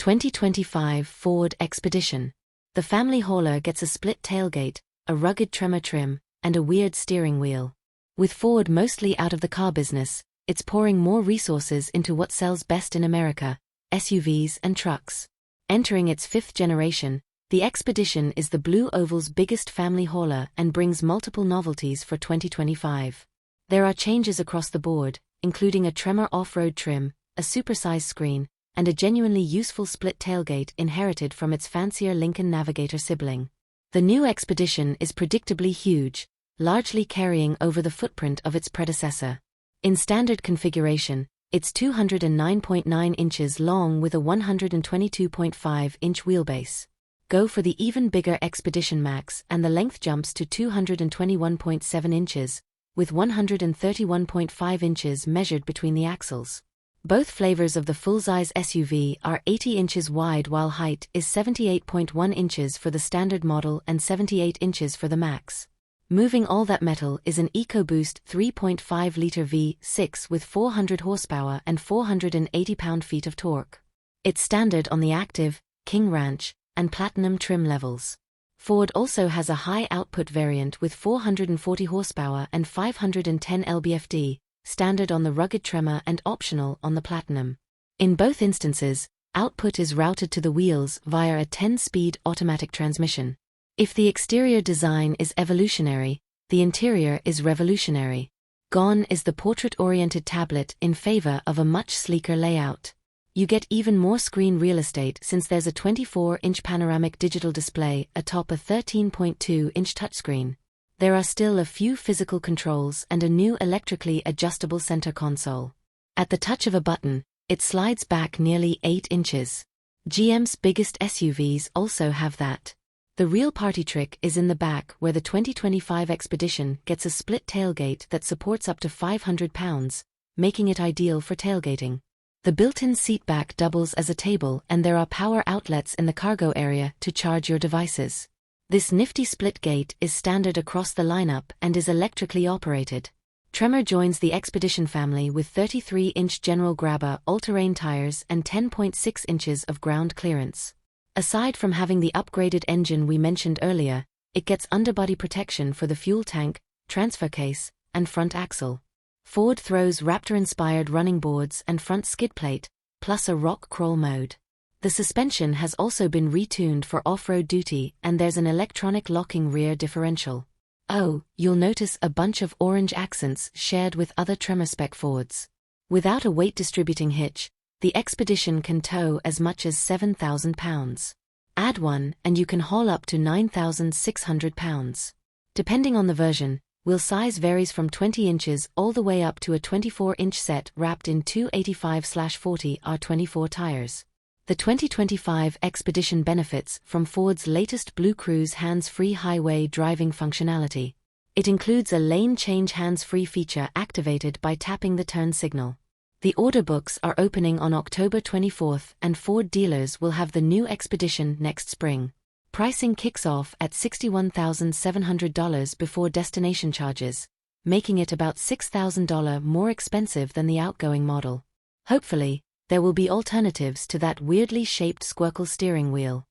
2025 Ford Expedition. The family hauler gets a split tailgate, a rugged Tremor trim, and a weird steering wheel. With Ford mostly out of the car business, it's pouring more resources into what sells best in America, SUVs and trucks. Entering its fifth generation, the Expedition is the Blue Oval's biggest family hauler and brings multiple novelties for 2025. There are changes across the board, including a Tremor off-road trim, a supersized screen, and a genuinely useful split tailgate inherited from its fancier Lincoln Navigator sibling. The new Expedition is predictably huge, largely carrying over the footprint of its predecessor. In standard configuration, it's 209.9 inches long with a 122.5-inch wheelbase. Go for the even bigger Expedition Max and the length jumps to 221.7 inches, with 131.5 inches measured between the axles. Both flavors of the full-size SUV are 80 inches wide while height is 78.1 inches for the standard model and 78 inches for the Max. Moving all that metal is an EcoBoost 3.5-liter V6 with 400 horsepower and 480 pound-feet of torque. It's standard on the Active, King Ranch, and Platinum trim levels. Ford also has a high-output variant with 440 horsepower and 510 lb-ft, standard on the rugged Tremor and optional on the Platinum. In both instances, output is routed to the wheels via a 10-speed automatic transmission. If the exterior design is evolutionary, the interior is revolutionary. Gone is the portrait-oriented tablet in favor of a much sleeker layout. You get even more screen real estate since there's a 24-inch panoramic digital display atop a 13.2-inch touchscreen. There are still a few physical controls and a new electrically adjustable center console. At the touch of a button, it slides back nearly 8 inches. GM's biggest SUVs also have that. The real party trick is in the back where the 2025 Expedition gets a split tailgate that supports up to 500 pounds, making it ideal for tailgating. The built-in seatback doubles as a table and there are power outlets in the cargo area to charge your devices. This nifty split gate is standard across the lineup and is electrically operated. Tremor joins the Expedition family with 33-inch General Grabber all-terrain tires and 10.6 inches of ground clearance. Aside from having the upgraded engine we mentioned earlier, it gets underbody protection for the fuel tank, transfer case, and front axle. Ford throws Raptor-inspired running boards and front skid plate, plus a rock crawl mode. The suspension has also been retuned for off-road duty and there's an electronic locking rear differential. Oh, you'll notice a bunch of orange accents shared with other Tremor spec Fords. Without a weight-distributing hitch, the Expedition can tow as much as 7,000 pounds. Add one and you can haul up to 9,600 pounds. Depending on the version, wheel size varies from 20 inches all the way up to a 24-inch set wrapped in two 85/40 R24 tires. The 2025 Expedition benefits from Ford's latest BlueCruise hands-free highway driving functionality. It includes a lane change hands-free feature activated by tapping the turn signal. The order books are opening on October 24th and Ford dealers will have the new Expedition next spring. Pricing kicks off at $61,700 before destination charges, making it about $6,000 more expensive than the outgoing model. Hopefully, there will be alternatives to that weirdly shaped squircle steering wheel.